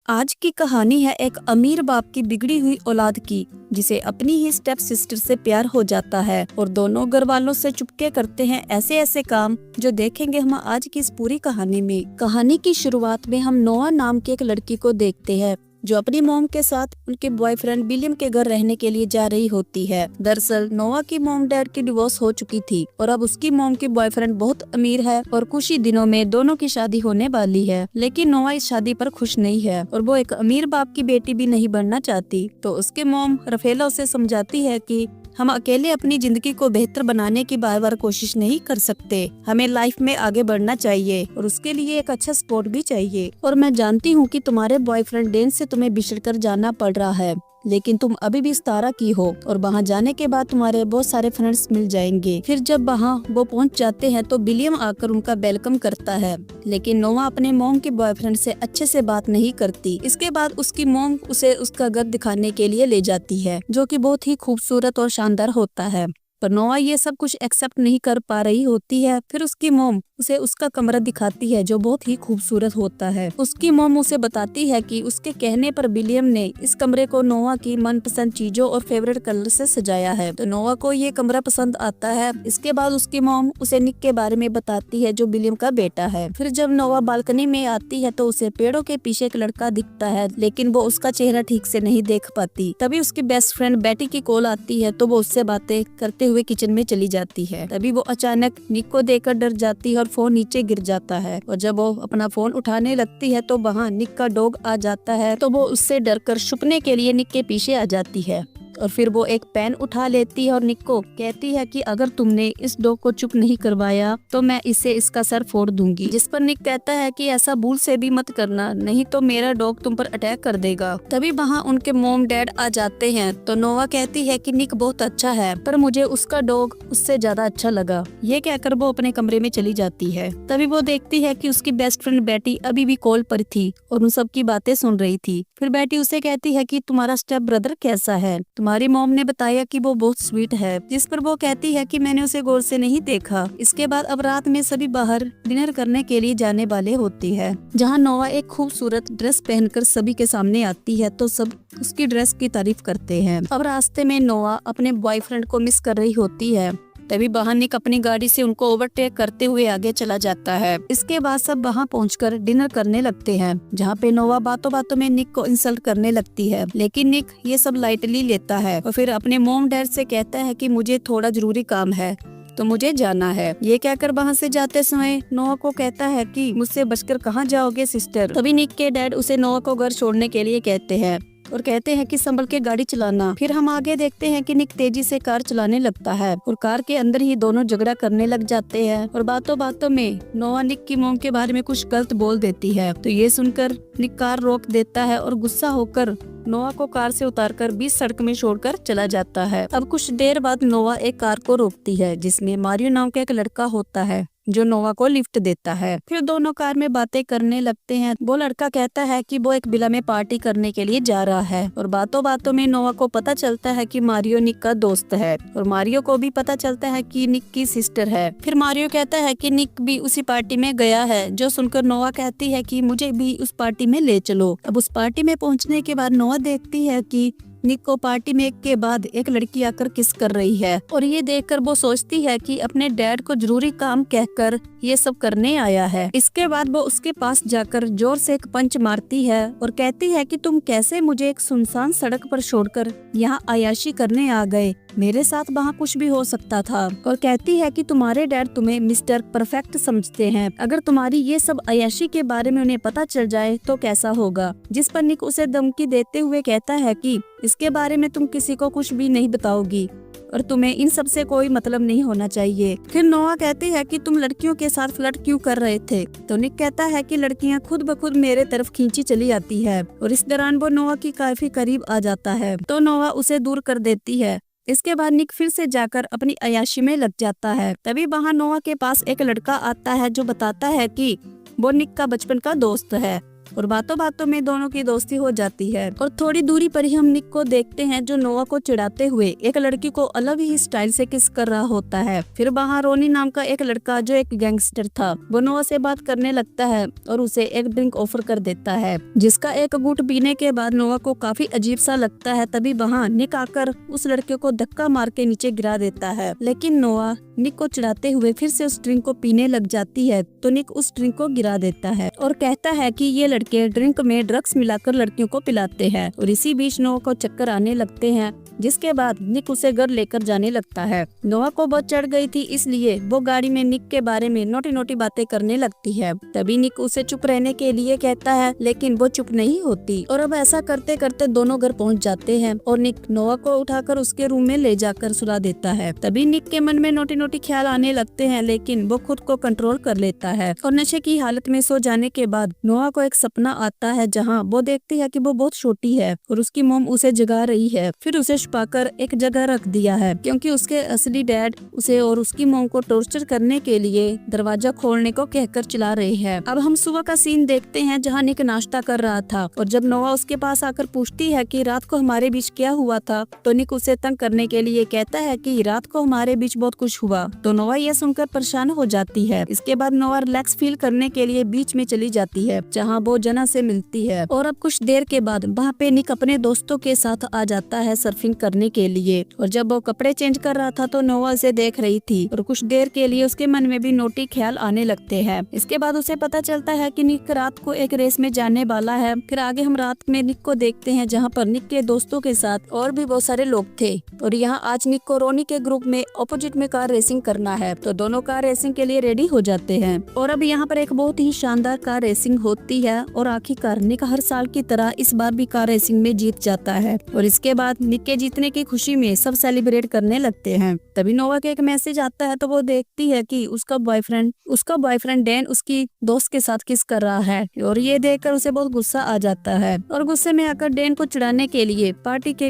आज की कहानी है एक अमीर बाप की बिगड़ी हुई औलाद की, जिसे अपनी ही स्टेप सिस्टर से प्यार हो जाता है और दोनों घर वालों से चुपके करते हैं ऐसे ऐसे काम जो देखेंगे हम आज की इस पूरी कहानी में। कहानी की शुरुआत में हम नोआ नाम की एक लड़की को देखते हैं जो अपनी मॉम के साथ उनके बॉयफ्रेंड विलियम के घर रहने के लिए जा रही होती है। दरअसल नोआ की मॉम डैड की डिवोर्स हो चुकी थी और अब उसकी मॉम की बॉयफ्रेंड बहुत अमीर है और कुछ ही दिनों में दोनों की शादी होने वाली है। लेकिन नोआ इस शादी पर खुश नहीं है और वो एक अमीर बाप की बेटी भी नहीं बनना चाहती। तो उसके मॉम रफेला उसे समझाती है कि हम अकेले अपनी जिंदगी को बेहतर बनाने की बार बार कोशिश नहीं कर सकते, हमें लाइफ में आगे बढ़ना चाहिए और उसके लिए एक अच्छा सपोर्ट भी चाहिए। और मैं जानती हूँ कि तुम्हारे बॉयफ्रेंड डेन से तुम्हें बिछड़ कर जाना पड़ रहा है, लेकिन तुम अभी भी सतारा की हो और वहाँ जाने के बाद तुम्हारे बहुत सारे फ्रेंड्स मिल जाएंगे। फिर जब वहाँ वो पहुँच जाते हैं तो विलियम आकर उनका वेलकम करता है, लेकिन नोआ अपने मॉम के बॉयफ्रेंड से अच्छे से बात नहीं करती। इसके बाद उसकी मॉम उसे उसका घर दिखाने के लिए ले जाती है, जो कि बहुत ही खूबसूरत और शानदार होता है। पर नोआ ये सब कुछ एक्सेप्ट नहीं कर पा रही होती है। फिर उसकी मॉम उसे उसका कमरा दिखाती है जो बहुत ही खूबसूरत होता है। उसकी मॉम उसे बताती है कि उसके कहने पर विलियम ने इस कमरे को नोआ की मनपसंद चीजों और फेवरेट कलर से सजाया है। तो नोआ को ये कमरा पसंद आता है। इसके बाद उसकी मॉम उसे निक के बारे में बताती है जो विलियम का बेटा है। फिर जब नोआ बालकनी में आती है तो उसे पेड़ों के पीछे एक लड़का दिखता है, लेकिन वो उसका चेहरा ठीक से नहीं देख पाती। तभी उसकी बेस्ट फ्रेंड बेटी की कॉल आती है तो वो उससे बातें करते हुए किचन में चली जाती है। तभी वो अचानक निक को देखकर डर जाती है और फोन नीचे गिर जाता है। और जब वो अपना फोन उठाने लगती है तो वहाँ निक का डॉग आ जाता है। तो वो उससे डरकर छुपने के लिए निक के पीछे आ जाती है और फिर वो एक पेन उठा लेती है और निक को कहती है कि अगर तुमने इस डॉग को चुप नहीं करवाया तो मैं इसे इसका सर फोड़ दूंगी। जिस पर निक कहता है कि ऐसा भूल से भी मत करना, नहीं तो मेरा डॉग तुम पर अटैक कर देगा। तभी वहाँ उनके मॉम डैड आ जाते हैं। तो नोआ कहती है कि निक बहुत अच्छा है पर मुझे उसका डॉग उससे ज्यादा अच्छा लगा। ये कहकर वो अपने कमरे में चली जाती है। तभी वो देखती है कि उसकी बेस्ट फ्रेंड बेटी अभी भी कॉल पर थी और उन सब की बातें सुन रही थी। फिर बेटी उसे कहती है कि तुम्हारा स्टेप ब्रदर कैसा है, तुम्हारी मॉम ने बताया कि वो बहुत स्वीट है। जिस पर वो कहती है कि मैंने उसे गौर से नहीं देखा। इसके बाद अब रात में सभी बाहर डिनर करने के लिए जाने वाले होती है, जहाँ नोआ एक खूबसूरत ड्रेस पहनकर सभी के सामने आती है तो सब उसकी ड्रेस की तारीफ करते हैं। अब रास्ते में नोआ अपने बॉयफ्रेंड को मिस कर रही होती है। तभी वहाँ निक अपनी गाड़ी से उनको ओवरटेक करते हुए आगे चला जाता है। इसके बाद सब वहाँ पहुंचकर डिनर करने लगते हैं, जहाँ पे नोआ बातों बातों में निक को इंसल्ट करने लगती है, लेकिन निक ये सब लाइटली लेता है और फिर अपने मॉम डैड से कहता है कि मुझे थोड़ा जरूरी काम है तो मुझे जाना है। ये कहकर वहाँ से जाते समय नोआ को कहता है कि मुझसे बचकर कहाँ जाओगे सिस्टर। तभी निक के डैड उसे नोआ को घर छोड़ने के लिए कहते हैं और कहते हैं कि संभल के गाड़ी चलाना। फिर हम आगे देखते हैं कि निक तेजी से कार चलाने लगता है और कार के अंदर ही दोनों झगड़ा करने लग जाते हैं और बातों बातों में नोआ निक की मॉम के बारे में कुछ गलत बोल देती है। तो ये सुनकर निक कार रोक देता है और गुस्सा होकर नोआ को कार से उतारकर बीच सड़क में छोड़कर चला जाता है। अब कुछ देर बाद नोआ एक कार को रोकती है जिसमें मारियो नाम का एक लड़का होता है जो नोआ को लिफ्ट देता है। फिर दोनों कार में बातें करने लगते हैं। वो लड़का कहता है कि वो एक विला में पार्टी करने के लिए जा रहा है और बातों बातों में नोआ को पता चलता है कि मारियो निक का दोस्त है और मारियो को भी पता चलता है कि निक की सिस्टर है। फिर मारियो कहता है कि निक भी उसी पार्टी में गया है, जो सुनकर नोआ कहती है कि मुझे भी उस पार्टी में ले चलो। अब उस पार्टी में पहुंचने के बाद नोआ देखती है कि निक को पार्टी में के बाद एक लड़की आकर किस कर रही है और ये देखकर वो सोचती है कि अपने डैड को जरूरी काम कहकर ये सब करने आया है। इसके बाद वो उसके पास जाकर जोर से एक पंच मारती है और कहती है कि तुम कैसे मुझे एक सुनसान सड़क पर छोड़कर यहाँ अय्याशी करने आ गए, मेरे साथ वहाँ कुछ भी हो सकता था। और कहती है कि तुम्हारे डैड तुम्हें मिस्टर परफेक्ट समझते हैं, अगर तुम्हारी ये सब अय्याशी के बारे में उन्हें पता चल जाए तो कैसा होगा। जिस पर निक उसे धमकी देते हुए कहता है कि इसके बारे में तुम किसी को कुछ भी नहीं बताओगी और तुम्हें इन सब से कोई मतलब नहीं होना चाहिए। फिर नोआ कहती है कि तुम लड़कियों के साथ फ्लर्ट क्यों कर रहे थे। तो निक कहता है कि लड़कियां खुद ब खुद मेरे तरफ खींची चली आती है और इस दौरान वो नोआ की काफी करीब आ जाता है तो नोआ उसे दूर कर देती है। इसके बाद निक फिर से जाकर अपनी अय्याशी में लग जाता है। तभी वहाँ नोआ के पास एक लड़का आता है जो बताता है कि वो निक का बचपन का दोस्त है और बातों बातों में दोनों की दोस्ती हो जाती है। और थोड़ी दूरी पर ही हम निक को देखते हैं जो नोआ को चिढ़ाते हुए एक लड़की को अलग ही स्टाइल से किस कर रहा होता है। फिर वहाँ रोनी नाम का एक लड़का जो एक गैंगस्टर था, वो नोआ से बात करने लगता है और उसे एक ड्रिंक ऑफर कर देता है, जिसका एक घूंट पीने के बाद नोआ को काफी अजीब सा लगता है। तभी वहाँ निक आकर उस लड़के को धक्का मार के नीचे गिरा देता है, लेकिन नोआ निक को चिढ़ाते हुए फिर से उस ड्रिंक को पीने लग जाती है तो निक उस ड्रिंक को गिरा देता है और कहता है कि ये लड़के ड्रिंक में ड्रग्स मिलाकर लड़कियों को पिलाते हैं। और इसी बीच नोआ को चक्कर आने लगते हैं, जिसके बाद निक उसे घर लेकर जाने लगता है। नोआ को बहुत चढ़ गई थी, इसलिए वो गाड़ी में निक के बारे में नोटी नोटी बातें करने लगती है। तभी निक उसे चुप रहने के लिए कहता है, लेकिन वो चुप नहीं होती और अब ऐसा करते करते दोनों घर पहुंच जाते हैं और निक नोआ को उठाकर उसके रूम में ले जाकर सुला देता है। तभी निक के मन में नोटी नोटी ख्याल आने लगते हैं, लेकिन वो खुद को कंट्रोल कर लेता है और नशे की हालत में सो जाने के बाद नोआ को एक सपना आता है जहाँ वो देखती है कि वो बहुत छोटी है और उसकी मॉम उसे जगा रही है। फिर उसे छुपाकर एक जगह रख दिया है, क्योंकि उसके असली डैड उसे और उसकी मॉम को टॉर्चर करने के लिए दरवाजा खोलने को कहकर चिल्ला रहे हैं। अब हम सुबह का सीन देखते हैं जहाँ निक नाश्ता कर रहा था और जब नोआ उसके पास आकर पूछती है कि रात को हमारे बीच क्या हुआ था, तो निक उसे तंग करने के लिए कहता है कि रात को हमारे बीच बहुत कुछ हुआ। तो नोआ यह सुनकर परेशान हो जाती है। इसके बाद नोआ रिलैक्स फील करने के लिए बीच में चली जाती है जहाँ वो जना से मिलती है। और अब कुछ देर के बाद वहाँ पे निक अपने दोस्तों के साथ आ जाता है सर्फिंग करने के लिए। और जब वो कपड़े चेंज कर रहा था तो नोआ उसे देख रही थी और कुछ देर के लिए उसके मन में भी नोटी ख्याल आने लगते हैं। इसके बाद उसे पता चलता है कि निक रात को एक रेस में जाने वाला है। फिर आगे हम रात में निक को देखते हैं जहाँ पर निक के दोस्तों के साथ और भी बहुत सारे लोग थे और यहाँ आज निक को रोनी के ग्रुप में ऑपोजिट में कार रेसिंग करना है। तो दोनों कार रेसिंग के लिए रेडी हो जाते हैं और अब यहाँ पर एक बहुत ही शानदार कार रेसिंग होती है और आखिरकार निक हर साल की तरह इस बार भी कार रेसिंग में जीत जाता है। और इसके बाद निक के जीतने की खुशी में सब सेलिब्रेट करने लगते हैं। तभी नोवा के एक मैसेज आता है तो वो देखती है कि उसका बॉयफ्रेंड डैन उसकी दोस्त के साथ किस कर रहा है और ये देखकर उसे बहुत गुस्सा आ जाता है और गुस्से में आकर डैन को चिढ़ाने के लिए पार्टी के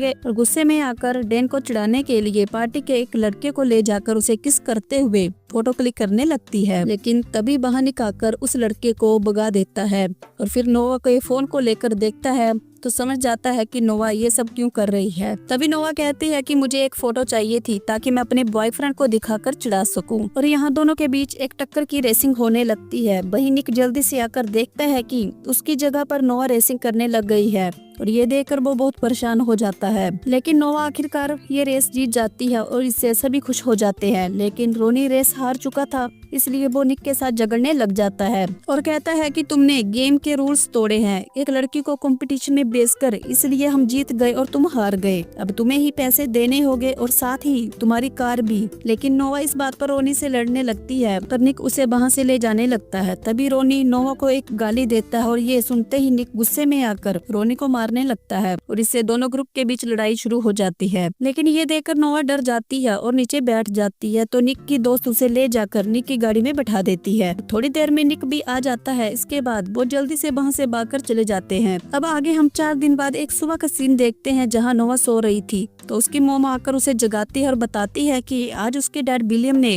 एक लड़के को ले जाकर उसे किस करते हुए फोटो क्लिक करने लगती है। लेकिन तभी वहाँ निक आकर उस लड़के को भगा देता है और फिर नोवा के फोन को लेकर देखता है तो समझ जाता है कि नोवा ये सब क्यों कर रही है। तभी नोवा कहती है कि मुझे एक फोटो चाहिए थी ताकि मैं अपने बॉयफ्रेंड को दिखाकर चिढ़ा सकूं। और यहाँ दोनों के बीच एक टक्कर की रेसिंग होने लगती है। वहीं निक जल्दी से आकर देखता है कि उसकी जगह पर नोवा रेसिंग करने लग गई है और ये देखकर वो बहुत परेशान हो जाता है। लेकिन नोवा आखिरकार ये रेस जीत जाती है और इससे सभी खुश हो जाते हैं। लेकिन रोनी रेस हार चुका था, इसलिए वो निक के साथ झगड़ने लग जाता है और कहता है कि तुमने गेम के रूल्स तोड़े हैं, एक लड़की को कंपटीशन में बेचकर, इसलिए हम जीत गए और तुम हार गए। अब तुम्हें ही पैसे देने होंगे और साथ ही तुम्हारी कार भी। लेकिन नोवा इस बात पर रोनी से लड़ने लगती है पर निक उसे वहाँ से ले जाने लगता है। तभी रोनी नोवा को एक गाली देता है और ये सुनते ही निक गुस्से में आकर रोनी को मारने लगता है और इससे दोनों ग्रुप के बीच लड़ाई शुरू हो जाती है। लेकिन ये देखकर नोवा डर जाती है और नीचे बैठ जाती है तो निक की दोस्त उसे ले जाकर निक की गाड़ी में बैठा देती है। थोड़ी देर में निक भी आ जाता है। इसके बाद वो जल्दी से वहाँ से भागकर चले जाते हैं। अब आगे हम 4 दिन बाद एक सुबह का सीन देखते हैं जहाँ नोवा सो रही थी तो उसकी मॉम आकर उसे जगाती है और बताती है कि आज उसके डैड विलियम ने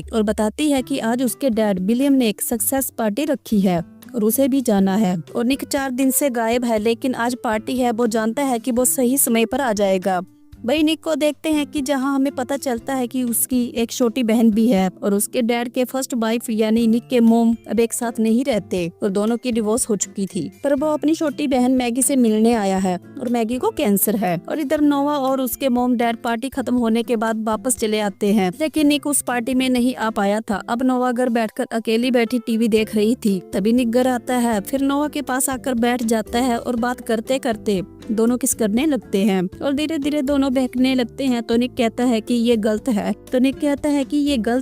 एक सक्सेस पार्टी रखी है और उसे भी जाना है। और निक 4 दिन से गायब है, लेकिन आज पार्टी है, वो जानता है कि वो सही समय पर आ जाएगा। वही निक को देखते हैं कि जहां हमें पता चलता है कि उसकी एक छोटी बहन भी है और उसके डैड के फर्स्ट वाइफ यानी निक के मोम अब एक साथ नहीं रहते और दोनों की डिवोर्स हो चुकी थी। पर वो अपनी छोटी बहन मैगी से मिलने आया है और मैगी को कैंसर है। और इधर नोवा और उसके मोम डैड पार्टी खत्म होने के बाद वापस चले आते हैं, लेकिन निक उस पार्टी में नहीं आ पाया था। अब नोवा घर बैठकर अकेली बैठी टीवी देख रही थी। तभी निक घर आता है, फिर नोवा के पास आकर बैठ जाता है और बात करते करते दोनों किस करने लगते हैं और धीरे धीरे दोनों बहकने लगते हैं। तो निक कहता है कि ये गलत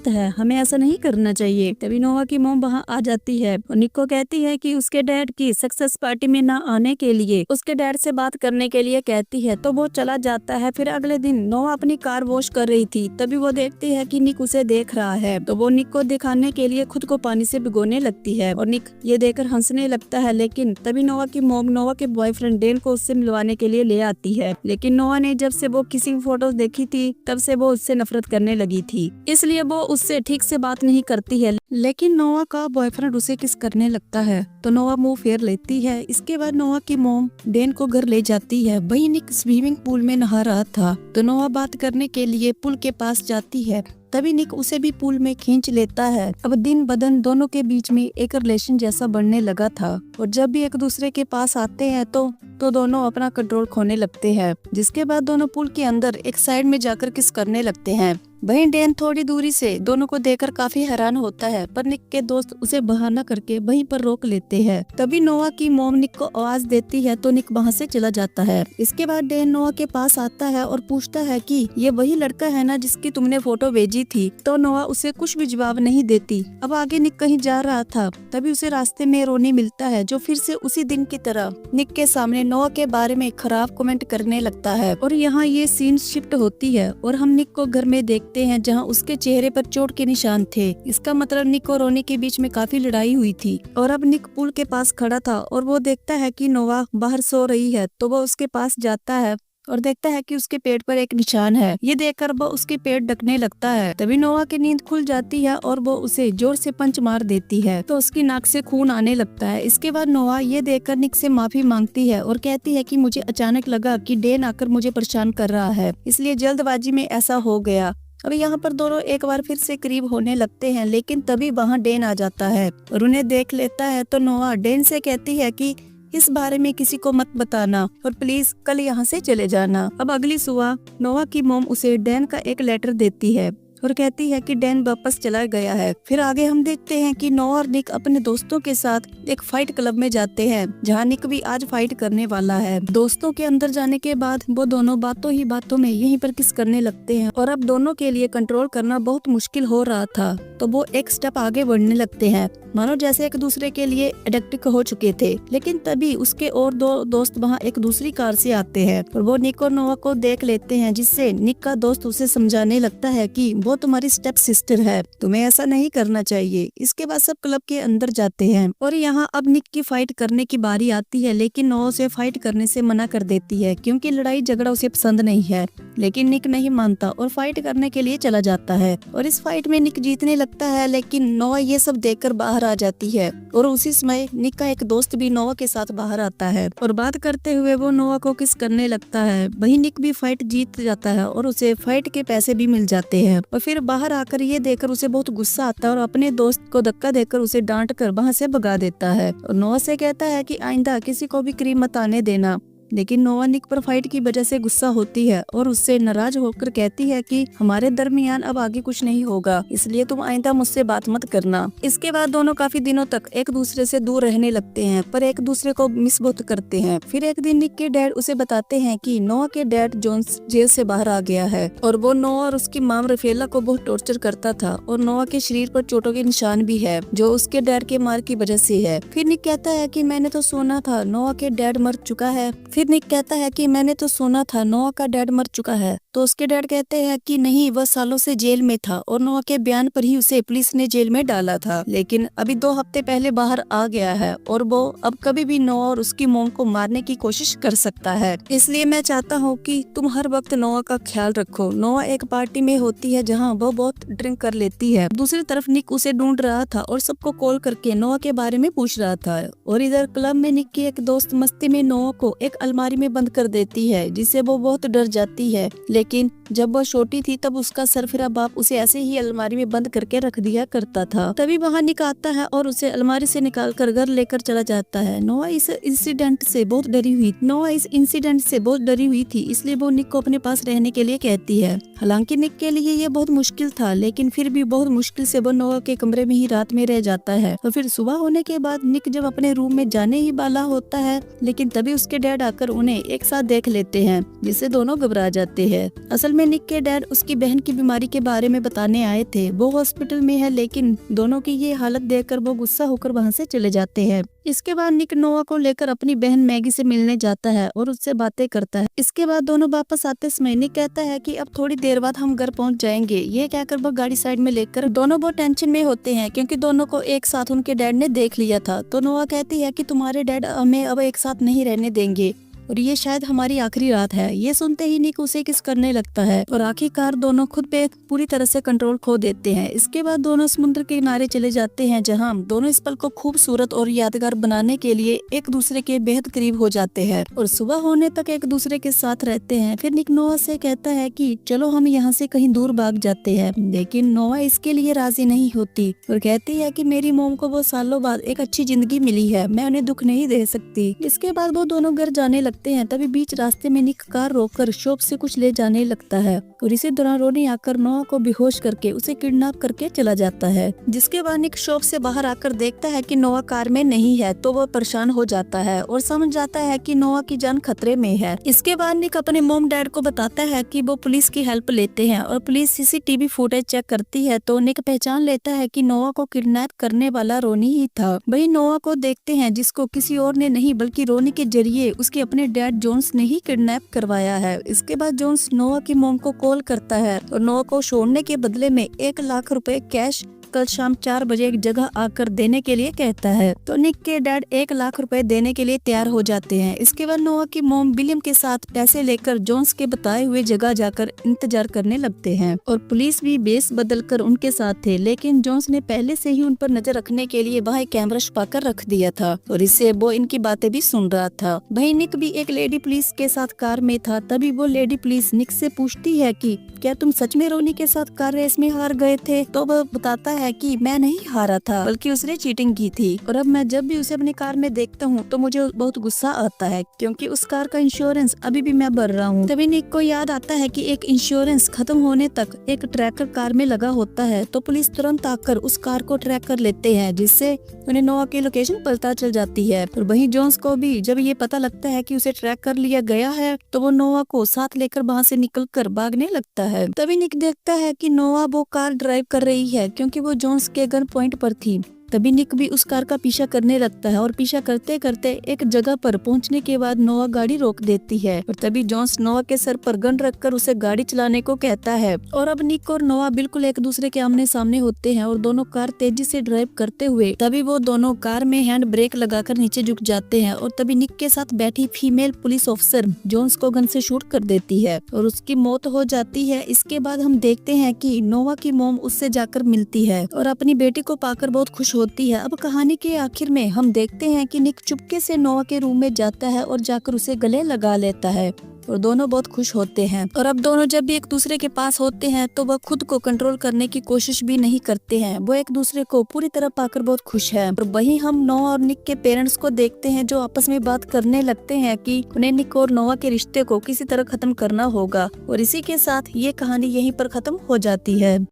है, हमें ऐसा नहीं करना चाहिए। तभी नोवा की मॉम वहाँ आ जाती है और निक को कहती है कि उसके डैड की सक्सेस पार्टी में ना आने के लिए उसके डैड से बात करने के लिए कहती है तो वो चला जाता है। फिर अगले दिन नोवा अपनी कार वॉश कर रही थी, तभी वो देखती है कि निक उसे देख रहा है तो वो निक को दिखाने के लिए खुद को पानी से भिगोने लगती है और निक ये देखकर हंसने लगता है। लेकिन तभी नोवा की मॉम नोवा के बॉयफ्रेंड डेन को उससे मिलवाने के लिए ले आती है। लेकिन नोवा ने जब से वो किसी फोटो देखी थी तब से वो उससे नफरत करने लगी थी, इसलिए वो उससे ठीक से बात नहीं करती है। लेकिन नोआ का बॉयफ्रेंड उसे किस करने लगता है तो नोआ मुंह फेर लेती है। इसके बाद नोआ की मॉम डैन को घर ले जाती है। वही निक स्विमिंग पूल में नहा रहा था तो नोआ बात करने के लिए पुल के पास जाती है। तभी निक उसे भी पूल में खींच लेता है। अब दिन बदन दोनों के बीच में एक रिलेशन जैसा बढ़ने लगा था और जब भी एक दूसरे के पास आते हैं तो दोनों अपना कंट्रोल खोने लगते हैं, जिसके बाद दोनों पुल के अंदर एक साइड में जाकर किस करने लगते हैं। वहीं डैन थोड़ी दूरी से दोनों को देखकर काफी हैरान होता है, पर निक के दोस्त उसे बहाना करके वहीं पर रोक लेते हैं। तभी नोआ की मॉम निक को आवाज देती है तो निक वहां से चला जाता है। इसके बाद डैन नोआ के पास आता है और पूछता है कि ये वही लड़का है ना जिसकी तुमने फोटो भेजी थी, तो नोआ उसे कुछ भी जवाब नहीं देती। अब आगे निक कहीं जा रहा था, तभी उसे रास्ते में रोनी मिलता है जो फिर से उसी दिन की तरह निक के सामने नोआ के बारे में खराब कमेंट करने लगता है। और यहाँ ये सीन शिफ्ट होती है और हम निक को घर में देखते हैं जहाँ उसके चेहरे पर चोट के निशान थे। इसका मतलब निक और रोनी के बीच में काफी लड़ाई हुई थी और अब निक पुल के पास खड़ा था और वो देखता है कि नोआ बाहर सो रही है, तो वो उसके पास जाता है और देखता है कि उसके पेट पर एक निशान है। ये देखकर वो उसके पेट ढकने लगता है। तभी नोआ की नींद खुल जाती है और वो उसे जोर से पंच मार देती है तो उसकी नाक से खून आने लगता है। इसके बाद नोआ ये देखकर निक से माफी मांगती है और कहती है कि मुझे अचानक लगा कि डैन आकर मुझे परेशान कर रहा है, इसलिए जल्दबाजी में ऐसा हो गया। अब यहाँ पर दोनों एक बार फिर से करीब होने लगते हैं, लेकिन तभी वहाँ डैन आ जाता है और उन्हें देख लेता है तो नोआ डैन से कहती है कि इस बारे में किसी को मत बताना और प्लीज कल यहाँ से चले जाना। अब अगली सुबह नोआ की मॉम उसे डैन का एक लेटर देती है और कहती है कि डैन वापस चला गया है। फिर आगे हम देखते हैं कि नोआ और निक अपने दोस्तों के साथ एक फाइट क्लब में जाते हैं जहाँ निक भी आज फाइट करने वाला है। दोस्तों के अंदर जाने के बाद वो दोनों बातों ही बातों में यहीं पर किस करने लगते हैं और अब दोनों के लिए कंट्रोल करना बहुत मुश्किल हो रहा था, तो वो एक स्टेप आगे बढ़ने लगते हैं, मानो जैसे एक दूसरे के लिए एडिक्ट हो चुके थे। लेकिन तभी उसके और दो दोस्त वहाँ एक दूसरी कार से आते हैं और वो निक और नोआ को देख लेते हैं, जिससे निक का दोस्त उसे समझाने लगता है कि वो तुम्हारी स्टेप सिस्टर है, तुम्हें ऐसा नहीं करना चाहिए। इसके बाद सब क्लब के अंदर जाते हैं और यहाँ अब निक की फाइट करने की बारी आती है, लेकिन नोआ उसे फाइट करने से मना कर देती है क्योंकि लड़ाई झगड़ा उसे पसंद नहीं है। लेकिन निक नहीं मानता और फाइट करने के लिए चला जाता है और इस फाइट में निक जीतने लगता है, लेकिन नोआ ये सब देखकर बाहर आ जाती है और उसी समय निक का एक दोस्त भी नोआ के साथ बाहर आता है और बात करते हुए वो नोआ को किस करने लगता है। वहीं निक भी फाइट जीत जाता है और उसे फाइट के पैसे भी मिल जाते हैं और फिर बाहर आकर ये देखकर उसे बहुत गुस्सा आता है और अपने दोस्त को धक्का देकर उसे डांट कर वहाँ से भगा देता है और नोआ से कहता है कि आइंदा किसी को भी करीब मत आने देना। लेकिन नोआ निक पर फाइट की वजह से गुस्सा होती है और उससे नाराज होकर कहती है कि हमारे दरमियान अब आगे कुछ नहीं होगा, इसलिए तुम आइंदा मुझसे बात मत करना। इसके बाद दोनों काफी दिनों तक एक दूसरे से दूर रहने लगते हैं पर एक दूसरे को मिस बहुत करते हैं। फिर एक दिन निक के डैड उसे बताते हैं कि नोआ के डैड जोन्स जेल से बाहर आ गया है और वो नोआ और उसकी माम रफेला को बहुत टॉर्चर करता था और नोआ के शरीर पर चोटों के निशान भी है जो उसके डैड के मार की वजह से है। फिर निक कहता है कि मैंने तो सुना था नोआ के डैड मर चुका है। फिर निक कहता है कि मैंने तो सुना था नोआ का डैड मर चुका है, तो उसके डैड कहते हैं कि नहीं, वह सालों से जेल में था और नोआ के बयान पर ही उसे पुलिस ने जेल में डाला था, लेकिन अभी 2 हफ्ते पहले बाहर आ गया है और वो अब कभी भी नोआ और उसकी मोम को मारने की कोशिश कर सकता है। इसलिए मैं चाहता हूँ कि तुम हर वक्त नोआ का ख्याल रखो। नोआ एक पार्टी में होती है जहाँ वो बहुत ड्रिंक कर लेती है। दूसरी तरफ निक उसे ढूंढ रहा था और सबको कॉल करके नोआ के बारे में पूछ रहा था और इधर क्लब में निक की एक दोस्त मस्ती में नोआ को एक अलमारी में बंद कर देती है, जिससे वो बहुत डर जाती है। लेकिन जब वो छोटी थी तब उसका सरफिरा बाप उसे ऐसे ही अलमारी में बंद करके रख दिया करता था। तभी वहाँ निक आता है और उसे अलमारी से निकालकर घर लेकर चला जाता है। नोआ इस इंसिडेंट से बहुत डरी हुई थी, इसलिए वो निक को अपने पास रहने के लिए कहती है। हालांकि निक के लिए ये बहुत मुश्किल था, लेकिन फिर भी बहुत मुश्किल से वो नोआ के कमरे में ही रात में रह जाता है। और फिर सुबह होने के बाद निक जब अपने रूम में जाने ही वाला होता है, लेकिन तभी उसके डैड आकर उन्हें एक साथ देख लेते हैं, जिससे दोनों घबरा जाते हैं। असल में निक के डैड उसकी बहन की बीमारी के बारे में बताने आए थे। वो हॉस्पिटल में है, लेकिन दोनों की ये हालत देखकर वो गुस्सा होकर वहाँ से चले जाते हैं। इसके बाद निक नोआ को लेकर अपनी बहन मैगी से मिलने जाता है और उससे बातें करता है। इसके बाद दोनों वापस आते समय निक कहता है कि अब थोड़ी देर बाद हम घर पहुंच जाएंगे। ये कहकर वो गाड़ी साइड में लेकर दोनों बहुत टेंशन में होते हैं क्योंकि दोनों को एक साथ उनके डैड ने देख लिया था। तो नोआ कहती है कि तुम्हारे डैड हमें अब एक साथ नहीं रहने देंगे, और ये शायद हमारी आखिरी रात है। ये सुनते ही निक उसे किस करने लगता है और आखिरकार दोनों खुद पे पूरी तरह से कंट्रोल खो देते हैं। इसके बाद दोनों समुद्र के किनारे चले जाते हैं, जहाँ दोनों इस पल को खूबसूरत और यादगार बनाने के लिए एक दूसरे के बेहद करीब हो जाते हैं और सुबह होने तक एक दूसरे के साथ रहते हैं। फिर निक नोआ से कहता है कि चलो हम यहाँ से कहीं दूर भाग जाते हैं, लेकिन नोआ इसके लिए राजी नहीं होती और कहती है कि मेरी मोम को वो सालों बाद एक अच्छी जिंदगी मिली है, मैं उन्हें दुख नहीं दे सकती। इसके बाद वो दोनों घर जाने लगते हैं। तभी बीच रास्ते में निक कार रोककर शॉप से कुछ ले जाने लगता है और इसी दौरान रोनी आकर नोआ को बेहोश करके उसे किडनैप करके चला जाता है। जिसके बाद निक शॉप से बाहर आकर देखता है कि नोआ कार में नहीं है, तो वो परेशान हो जाता है और समझ जाता है कि नोआ की जान खतरे में है। इसके बाद निक अपने मॉम डैड को बताता है कि वो पुलिस की हेल्प लेते हैं और पुलिस सीसीटीवी फुटेज चेक करती है तो निक पहचान लेता है कि नोआ को किडनैप करने वाला रोनी ही था। वही नोआ को देखते हैं जिसको किसी और ने नहीं बल्कि रोनी के जरिए उसके अपने डैड जोन्स ने ही किडनैप करवाया है। इसके बाद जोन्स नोआ की मॉम को कॉल करता है और नोआ को छोड़ने के बदले में 1 लाख रुपए कैश कल शाम 4 बजे एक जगह आकर देने के लिए कहता है। तो निक के डैड 1 लाख रुपए देने के लिए तैयार हो जाते हैं। इसके बाद नोआ की मॉम विलियम के साथ पैसे लेकर जोन्स के बताए हुए जगह जाकर इंतजार करने लगते हैं और पुलिस भी बेस बदलकर उनके साथ थे, लेकिन जोन्स ने पहले से ही उन पर नजर रखने के लिए वहाँ एक कैमरा छुपाकर रख दिया था और इससे वो इनकी बातें भी सुन रहा था। वही निक भी एक लेडी पुलिस के साथ कार में था। तभी वो लेडी पुलिस निक से पूछती है कि क्या तुम सच में रोनी के साथ कार रेस में हार गए थे? तो वह बताता है कि मैं नहीं हारा था बल्कि उसने चीटिंग की थी और अब मैं जब भी उसे अपनी कार में देखता हूँ तो मुझे बहुत गुस्सा आता है क्योंकि उस कार का इंश्योरेंस अभी भी मैं भर रहा हूँ। तभी निक को याद आता है कि एक इंश्योरेंस खत्म होने तक एक ट्रैकर कार में लगा होता है, तो पुलिस तुरंत आकर उस कार को ट्रैक कर लेते हैं जिससे उन्हें नोआ की लोकेशन पता चल जाती है। और वहीं जोन्स को भी जब ये पता लगता है कि उसे ट्रैक कर लिया गया है तो वो नोआ को साथ लेकर वहाँ से निकलकर भागने लगता है। तभी निक देखता है कि नोआ वो कार ड्राइव कर रही है क्योंकि वो जोन्स के गन पॉइंट पर थी। तभी निक भी उस कार का पीछा करने लगता है और पीछा करते करते एक जगह पर पहुंचने के बाद नोआ गाड़ी रोक देती है और तभी जोन्स नोआ के सर पर गन रखकर उसे गाड़ी चलाने को कहता है और अब निक और नोआ बिल्कुल एक दूसरे के आमने सामने होते हैं और दोनों कार तेजी से ड्राइव करते हुए तभी वो दोनों कार में हैंड ब्रेक लगाकर नीचे झुक जाते हैं और तभी निक के साथ बैठी फीमेल पुलिस ऑफिसर जोन्स को गन से शूट कर देती है और उसकी मौत हो जाती है। इसके बाद हम देखते हैं कि नोआ की मॉम उससे जाकर मिलती है और अपनी बेटी को पाकर बहुत खुश होती है। अब कहानी के आखिर में हम देखते हैं कि निक चुपके से नोआ के रूम में जाता है और जाकर उसे गले लगा लेता है और दोनों बहुत खुश होते हैं। और अब दोनों जब भी एक दूसरे के पास होते हैं तो वह खुद को कंट्रोल करने की कोशिश भी नहीं करते हैं। वो एक दूसरे को पूरी तरह पाकर बहुत खुश है। और वहीं हम नोआ और निक के पेरेंट्स को देखते हैं जो आपस में बात करने लगते हैं कि उन्हें निक और नोआ के रिश्ते को किसी तरह खत्म करना होगा। और इसी के साथ ये कहानी यहीं पर खत्म हो जाती है।